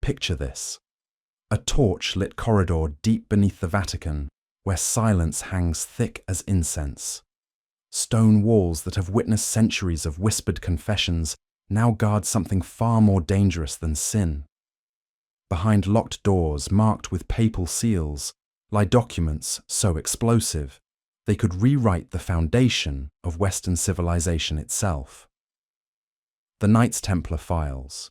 Picture this: a torch-lit corridor deep beneath the Vatican, where silence hangs thick as incense. Stone walls that have witnessed centuries of whispered confessions now guard something far more dangerous than sin. Behind locked doors marked with papal seals lie documents so explosive they could rewrite the foundation of Western civilization itself. The Knights Templar files.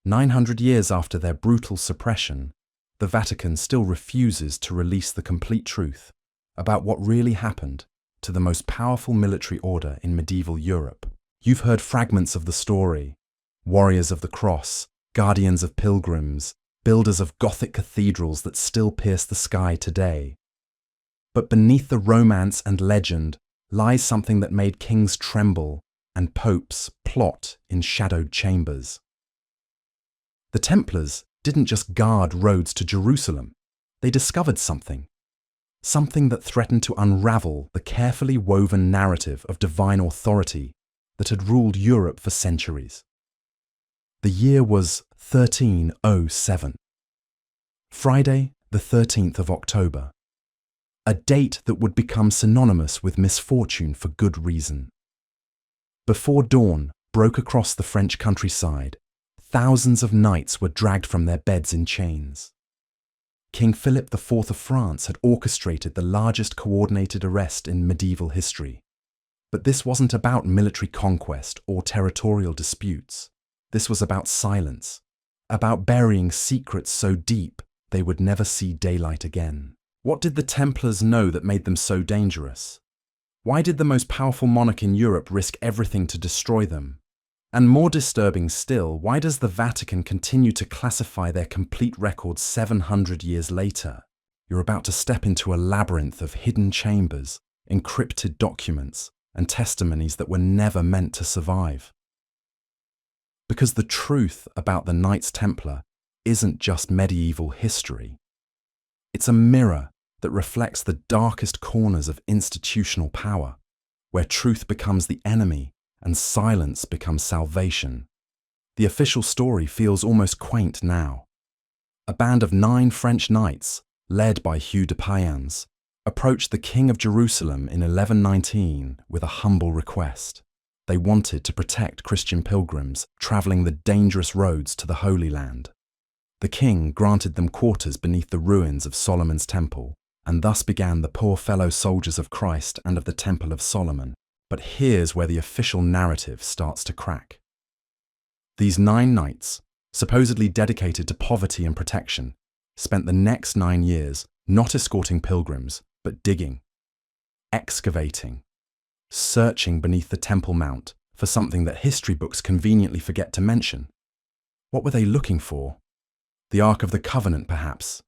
900 years after their brutal suppression, the Vatican still refuses to release the complete truth about what really happened to the most powerful military order in medieval Europe. You've heard fragments of the story: warriors of the cross, guardians of pilgrims, builders of Gothic cathedrals that still pierce the sky today. But beneath the romance and legend lies something that made kings tremble and popes plot in shadowed chambers. The Templars didn't just guard roads to Jerusalem, they discovered something that threatened to unravel the carefully woven narrative of divine authority that had ruled Europe for centuries. The year was 1307. Friday, the 13th of October. A date that would become synonymous with misfortune for good reason. Before dawn broke across the French countryside, thousands of knights were dragged from their beds in chains. King Philip IV of France had orchestrated the largest coordinated arrest in medieval history. But this wasn't about military conquest or territorial disputes. This was about silence, about burying secrets so deep they would never see daylight again. What did the Templars know that made them so dangerous? Why did the most powerful monarch in Europe risk everything to destroy them? And more disturbing still, why does the Vatican continue to classify their complete records 700 years later? You're about to step into a labyrinth of hidden chambers, encrypted documents, and testimonies that were never meant to survive. Because the truth about the Knights Templar isn't just medieval history. It's a mirror that reflects the darkest corners of institutional power, where truth becomes the enemy and silence becomes salvation. The official story feels almost quaint now. A band of 9 French knights, led by Hugh de Payens, approached the King of Jerusalem in 1119 with a humble request. They wanted to protect Christian pilgrims traveling the dangerous roads to the Holy Land. The king granted them quarters beneath the ruins of Solomon's temple, and thus began the poor fellow soldiers of Christ and of the Temple of Solomon. But here's where the official narrative starts to crack. These 9 knights, supposedly dedicated to poverty and protection, spent the next 9 years not escorting pilgrims, but digging, excavating, searching beneath the Temple Mount for something that history books conveniently forget to mention. What were they looking for? The Ark of the Covenant, perhaps?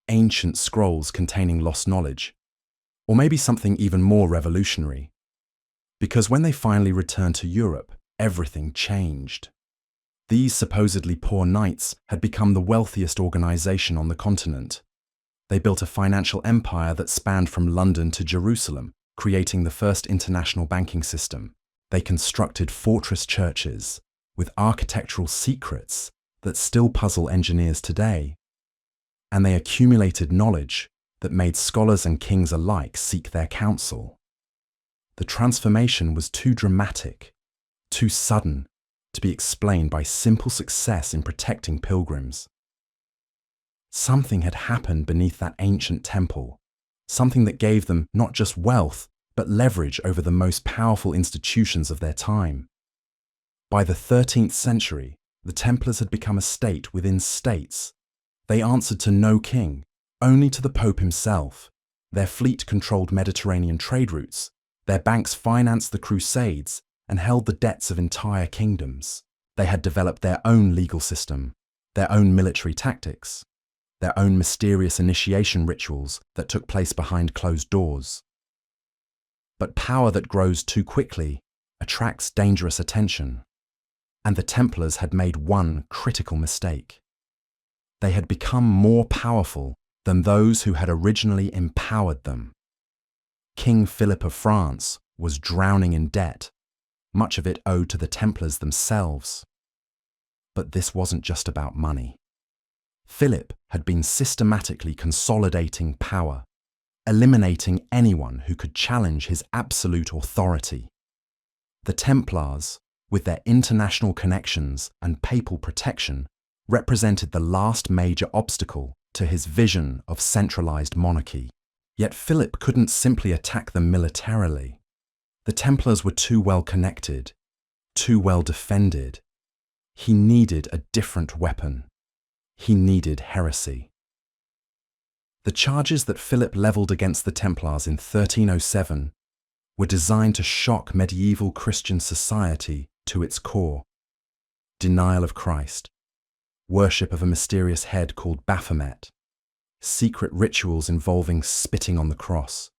Ancient scrolls containing lost knowledge? Or maybe something even more revolutionary? Because when they finally returned to Europe, everything changed. These supposedly poor knights had become the wealthiest organization on the continent. They built a financial empire that spanned from London to Jerusalem, creating the first international banking system. They constructed fortress churches with architectural secrets that still puzzle engineers today. And they accumulated knowledge that made scholars and kings alike seek their counsel. The transformation was too dramatic, too sudden, to be explained by simple success in protecting pilgrims. Something had happened beneath that ancient temple, something that gave them not just wealth, but leverage over the most powerful institutions of their time. By the 13th century, the Templars had become a state within states. They answered to no king, only to the Pope himself. Their fleet controlled Mediterranean trade routes. Their banks financed the Crusades and held the debts of entire kingdoms. They had developed their own legal system, their own military tactics, their own mysterious initiation rituals that took place behind closed doors. But power that grows too quickly attracts dangerous attention. And the Templars had made one critical mistake. They had become more powerful than those who had originally empowered them. King Philip of France was drowning in debt, much of it owed to the Templars themselves. But this wasn't just about money. Philip had been systematically consolidating power, eliminating anyone who could challenge his absolute authority. The Templars, with their international connections and papal protection, represented the last major obstacle to his vision of centralized monarchy. Yet Philip couldn't simply attack them militarily. The Templars were too well connected, too well defended. He needed a different weapon. He needed heresy. The charges that Philip leveled against the Templars in 1307 were designed to shock medieval Christian society to its core. Denial of Christ, worship of a mysterious head called Baphomet, secret rituals involving spitting on the cross,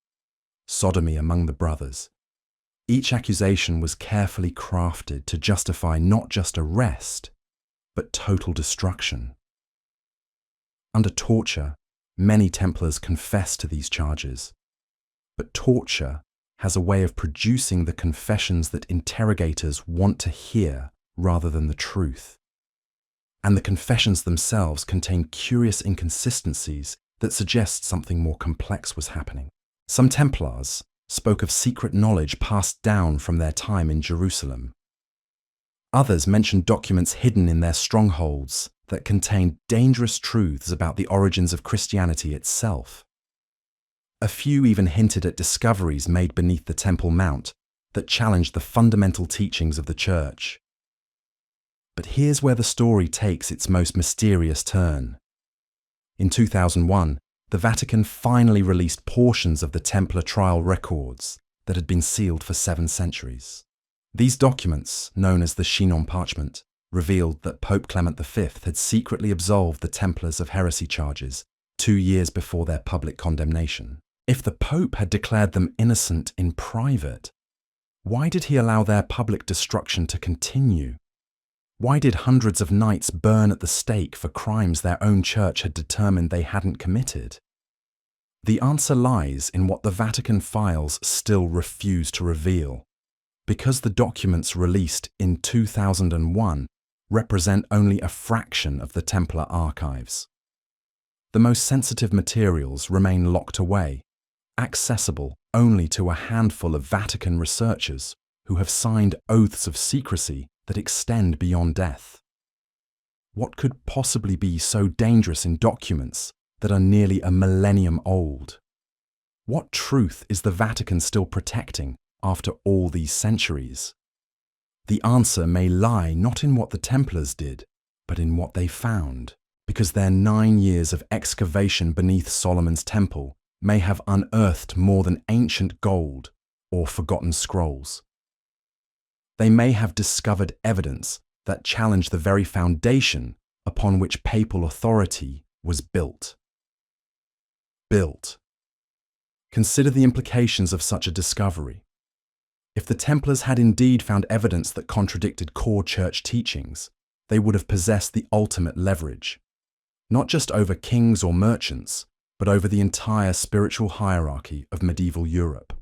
sodomy among the brothers. Each accusation was carefully crafted to justify not just arrest, but total destruction. Under torture, many Templars confessed to these charges, but torture has a way of producing the confessions that interrogators want to hear rather than the truth. And the confessions themselves contain curious inconsistencies that suggest something more complex was happening. Some Templars spoke of secret knowledge passed down from their time in Jerusalem. Others mentioned documents hidden in their strongholds that contained dangerous truths about the origins of Christianity itself. A few even hinted at discoveries made beneath the Temple Mount that challenged the fundamental teachings of the Church. But here's where the story takes its most mysterious turn. In 2001, the Vatican finally released portions of the Templar trial records that had been sealed for 7 centuries. These documents, known as the Chinon Parchment, revealed that Pope Clement V had secretly absolved the Templars of heresy charges 2 years before their public condemnation. If the Pope had declared them innocent in private, why did he allow their public destruction to continue? Why did hundreds of knights burn at the stake for crimes their own church had determined they hadn't committed? The answer lies in what the Vatican files still refuse to reveal, because the documents released in 2001 represent only a fraction of the Templar archives. The most sensitive materials remain locked away, accessible only to a handful of Vatican researchers who have signed oaths of secrecy that extend beyond death. What could possibly be so dangerous in documents that are nearly a millennium old? What truth is the Vatican still protecting after all these centuries? The answer may lie not in what the Templars did, but in what they found, because their 9 years of excavation beneath Solomon's temple may have unearthed more than ancient gold or forgotten scrolls. They may have discovered evidence that challenged the very foundation upon which papal authority was built. Consider the implications of such a discovery. If the Templars had indeed found evidence that contradicted core church teachings, they would have possessed the ultimate leverage, not just over kings or merchants, but over the entire spiritual hierarchy of medieval Europe.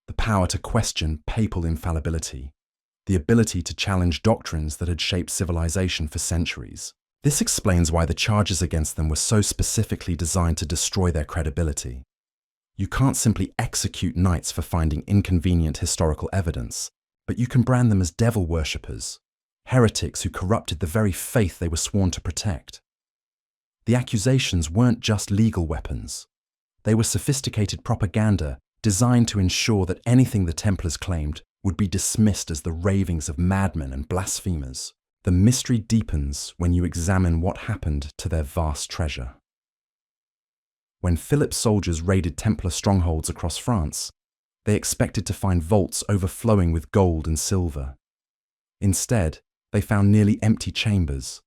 The power to question papal infallibility, the ability to challenge doctrines that had shaped civilization for centuries. This explains why the charges against them were so specifically designed to destroy their credibility. You can't simply execute knights for finding inconvenient historical evidence, but you can brand them as devil worshippers, heretics who corrupted the very faith they were sworn to protect. The accusations weren't just legal weapons. They were sophisticated propaganda designed to ensure that anything the Templars claimed would be dismissed as the ravings of madmen and blasphemers. The mystery deepens when you examine what happened to their vast treasure. When Philip's soldiers raided Templar strongholds across France, they expected to find vaults overflowing with gold and silver. Instead, they found nearly empty chambers.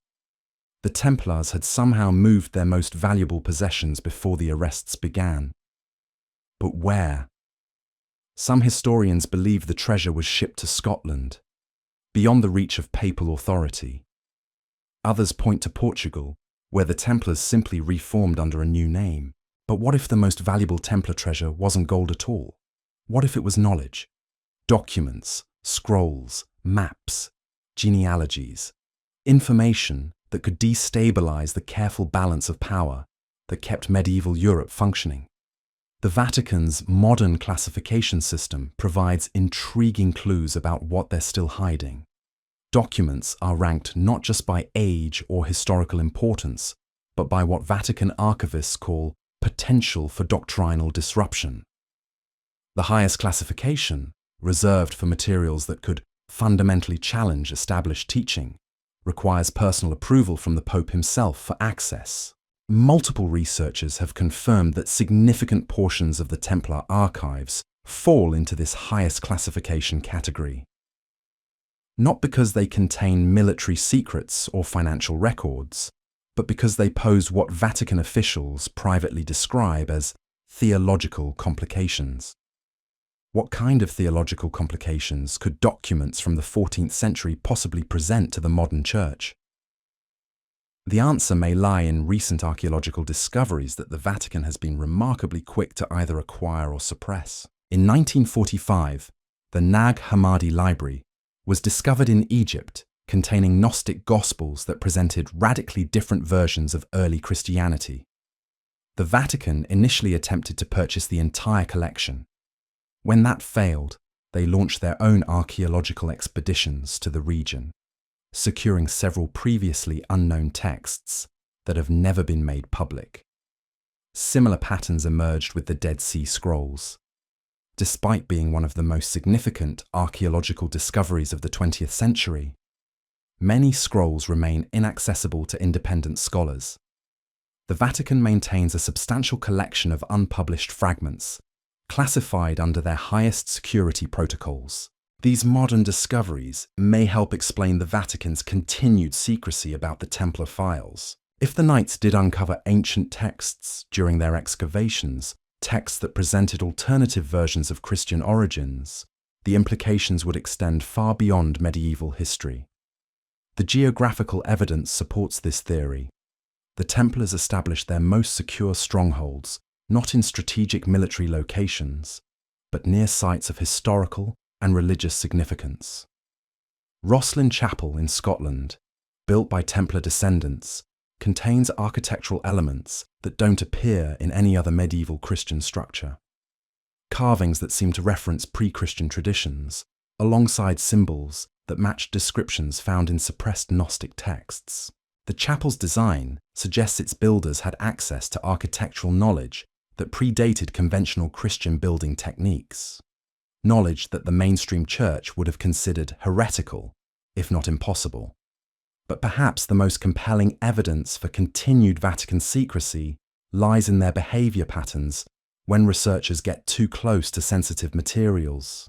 The Templars had somehow moved their most valuable possessions before the arrests began. But where? Some historians believe the treasure was shipped to Scotland, beyond the reach of papal authority. Others point to Portugal, where the Templars simply reformed under a new name. But what if the most valuable Templar treasure wasn't gold at all? What if it was knowledge? Documents, scrolls, maps, genealogies, information that could destabilize the careful balance of power that kept medieval Europe functioning. The Vatican's modern classification system provides intriguing clues about what they're still hiding. Documents are ranked not just by age or historical importance, but by what Vatican archivists call potential for doctrinal disruption. The highest classification, reserved for materials that could fundamentally challenge established teaching, requires personal approval from the Pope himself for access. Multiple researchers have confirmed that significant portions of the Templar archives fall into this highest classification category. Not because they contain military secrets or financial records, but because they pose what Vatican officials privately describe as theological complications. What kind of theological complications could documents from the 14th century possibly present to the modern Church? The answer may lie in recent archaeological discoveries that the Vatican has been remarkably quick to either acquire or suppress. In 1945, the Nag Hammadi Library was discovered in Egypt, containing Gnostic Gospels that presented radically different versions of early Christianity. The Vatican initially attempted to purchase the entire collection. When that failed, they launched their own archaeological expeditions to the region, securing several previously unknown texts that have never been made public. Similar patterns emerged with the Dead Sea Scrolls. Despite being one of the most significant archaeological discoveries of the 20th century, many scrolls remain inaccessible to independent scholars. The Vatican maintains a substantial collection of unpublished fragments, classified under their highest security protocols. These modern discoveries may help explain the Vatican's continued secrecy about the Templar files. If the Knights did uncover ancient texts during their excavations, texts that presented alternative versions of Christian origins, the implications would extend far beyond medieval history. The geographical evidence supports this theory. The Templars established their most secure strongholds not in strategic military locations, but near sites of historical and religious significance. Rosslyn Chapel in Scotland, built by Templar descendants, contains architectural elements that don't appear in any other medieval Christian structure. Carvings that seem to reference pre-Christian traditions, alongside symbols that match descriptions found in suppressed Gnostic texts. The chapel's design suggests its builders had access to architectural knowledge that predated conventional Christian building techniques. Knowledge that the mainstream church would have considered heretical, if not impossible. But perhaps the most compelling evidence for continued Vatican secrecy lies in their behavior patterns when researchers get too close to sensitive materials.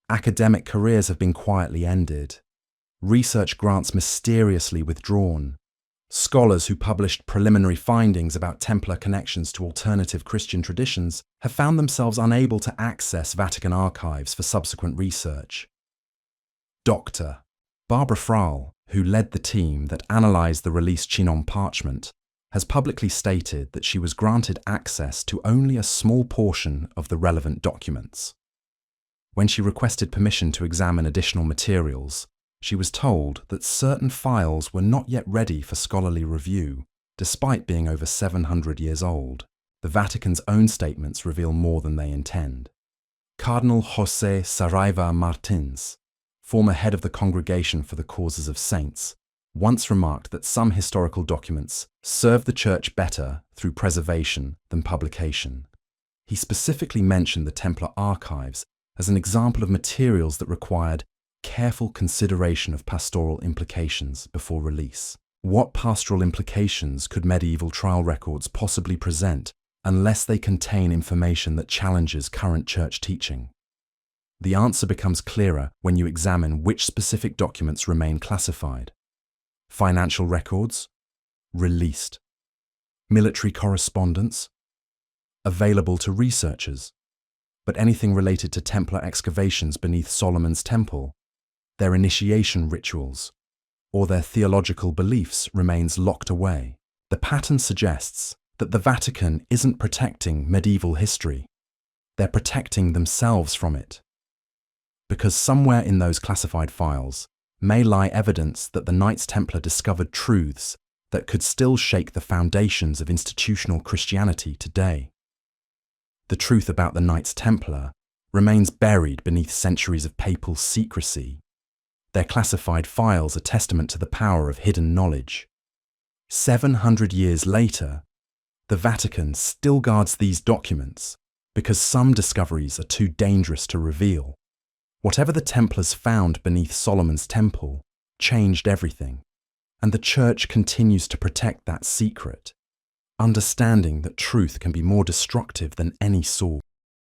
Academic careers have been quietly ended. Research grants mysteriously withdrawn. Scholars who published preliminary findings about Templar connections to alternative Christian traditions have found themselves unable to access Vatican archives for subsequent research. Dr. Barbara Frahl, who led the team that analysed the released Chinon parchment, has publicly stated that she was granted access to only a small portion of the relevant documents. When she requested permission to examine additional materials, she was told that certain files were not yet ready for scholarly review, despite being over 700 years old. The Vatican's own statements reveal more than they intend. Cardinal José Saraiva Martins, former head of the Congregation for the Causes of Saints, once remarked that some historical documents serve the Church better through preservation than publication. He specifically mentioned the Templar archives as an example of materials that required careful consideration of pastoral implications before release. What pastoral implications could medieval trial records possibly present unless they contain information that challenges current church teaching? The answer becomes clearer when you examine which specific documents remain classified. Financial records? Released. Military correspondence? Available to researchers. But anything related to Templar excavations beneath Solomon's Temple, their initiation rituals, or their theological beliefs remains locked away. The pattern suggests that the Vatican isn't protecting medieval history. They're protecting themselves from it. Because somewhere in those classified files, may lie evidence that the Knights Templar discovered truths that could still shake the foundations of institutional Christianity today. The truth about the Knights Templar remains buried beneath centuries of papal secrecy. Their classified files are testament to the power of hidden knowledge. 700 years later, the Vatican still guards these documents because some discoveries are too dangerous to reveal. Whatever the Templars found beneath Solomon's temple changed everything, and the Church continues to protect that secret, understanding that truth can be more destructive than any sword.